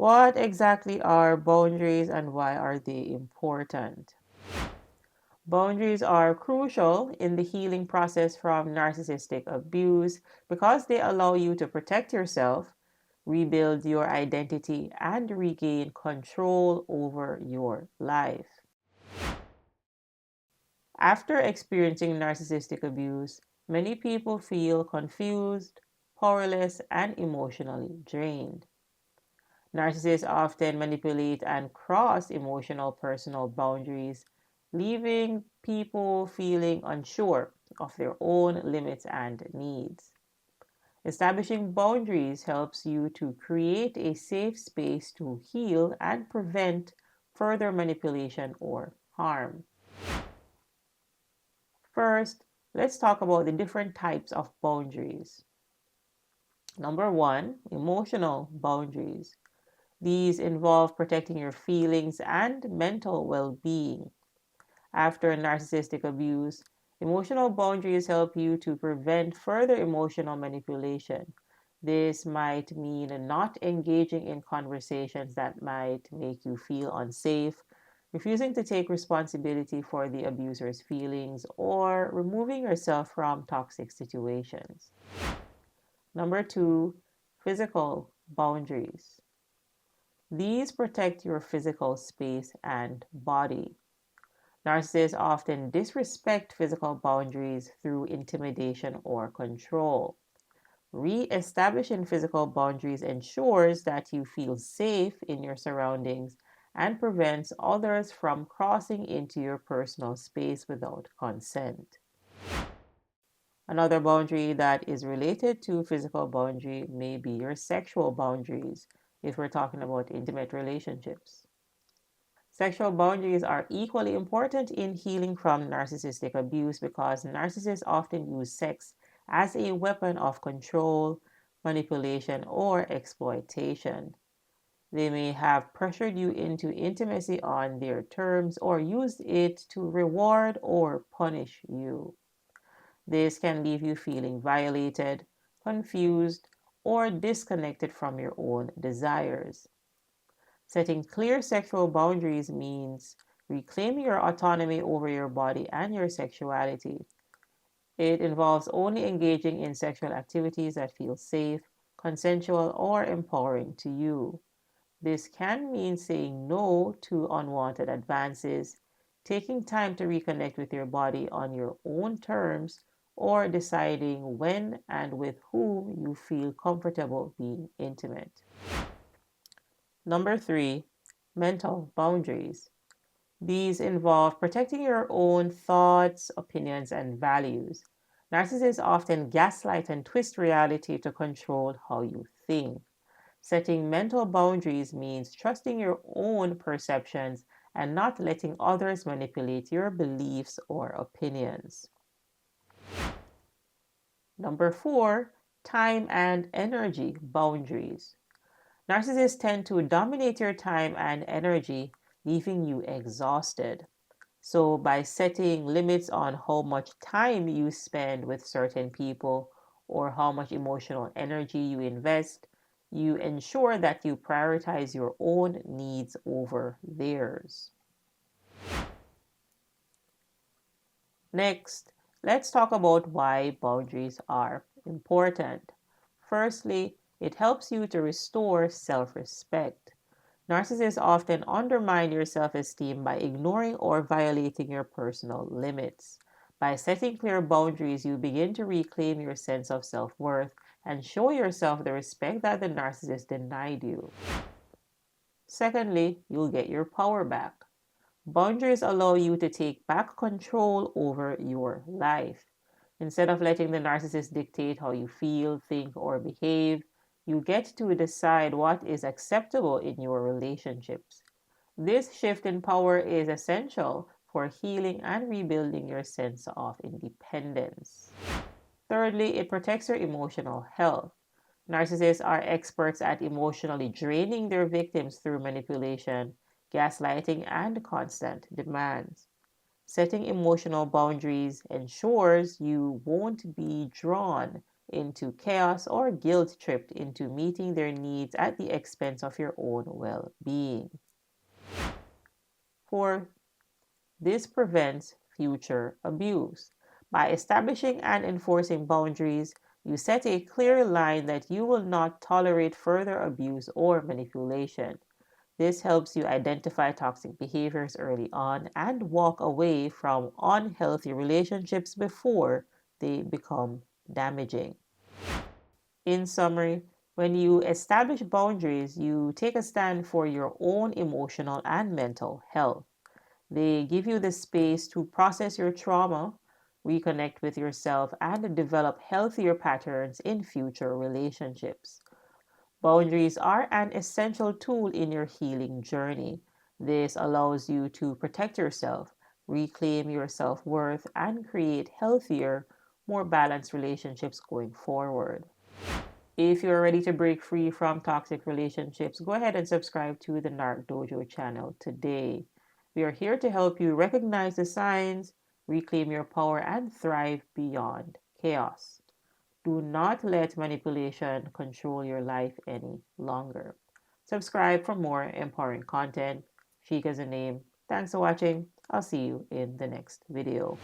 What exactly are boundaries and why are they important? Boundaries are crucial in the healing process from narcissistic abuse because they allow you to protect yourself, rebuild your identity, and regain control over your life. After experiencing narcissistic abuse, many people feel confused, powerless, and emotionally drained. Narcissists often manipulate and cross emotional personal boundaries, leaving people feeling unsure of their own limits and needs. Establishing boundaries helps you to create a safe space to heal and prevent further manipulation or harm. First, let's talk about the different types of boundaries. Number one, emotional boundaries. These involve protecting your feelings and mental well being. After narcissistic abuse, emotional boundaries help you to prevent further emotional manipulation. This might mean not engaging in conversations that might make you feel unsafe, refusing to take responsibility for the abuser's feelings, or removing yourself from toxic situations. Number two, physical boundaries. These protect your physical space and body. Narcissists often disrespect physical boundaries through intimidation or control. Re-establishing physical boundaries ensures that you feel safe in your surroundings and prevents others from crossing into your personal space without consent. Another boundary that is related to physical boundary may be your sexual boundaries if we're talking about intimate relationships. Sexual boundaries are equally important in healing from narcissistic abuse because narcissists often use sex as a weapon of control, manipulation, or exploitation. They may have pressured you into intimacy on their terms or used it to reward or punish you. This can leave you feeling violated, confused, or disconnected from your own desires. Setting clear sexual boundaries means reclaiming your autonomy over your body and your sexuality. It involves only engaging in sexual activities that feel safe, consensual, or empowering to you. This can mean saying no to unwanted advances, taking time to reconnect with your body on your own terms, or deciding when and with whom you feel comfortable being intimate. Number three, mental boundaries. These involve protecting your own thoughts, opinions, and values. Narcissists often gaslight and twist reality to control how you think. Setting mental boundaries means trusting your own perceptions and not letting others manipulate your beliefs or opinions. Number four, time and energy boundaries. Narcissists tend to dominate your time and energy, leaving you exhausted. So, by setting limits on how much time you spend with certain people or how much emotional energy you invest, you ensure that you prioritize your own needs over theirs. Next, let's talk about why boundaries are important. Firstly, it helps you to restore self respect. Narcissists often undermine your self esteem by ignoring or violating your personal limits. By setting clear boundaries, you begin to reclaim your sense of self worth and show yourself the respect that the narcissist denied you. Secondly, you'll get your power back. Boundaries allow you to take back control over your life. Instead of letting the narcissist dictate how you feel, think, or behave, you get to decide what is acceptable in your relationships. This shift in power is essential for healing and rebuilding your sense of independence. Thirdly, it protects your emotional health. Narcissists are experts at emotionally draining their victims through manipulation, gaslighting, and constant demands. Setting emotional boundaries ensures you won't be drawn into chaos or guilt tripped into meeting their needs at the expense of your own well being. Fourth, this prevents future abuse. By establishing and enforcing boundaries, you set a clear line that you will not tolerate further abuse or manipulation. This helps you identify toxic behaviors early on and walk away from unhealthy relationships before they become damaging. In summary, when you establish boundaries, you take a stand for your own emotional and mental health. They give you the space to process your trauma, reconnect with yourself, and develop healthier patterns in future relationships. Boundaries are an essential tool in your healing journey. This allows you to protect yourself, reclaim your self worth, and create healthier, more balanced relationships going forward. If you're ready to break free from toxic relationships, go ahead and subscribe to the NarcDojo channel today. We are here to help you recognize the signs, reclaim your power, and thrive beyond chaos. Do not let manipulation control your life any longer. Subscribe for more empowering content. Sheik is a name. Thanks for watching. I'll see you in the next video.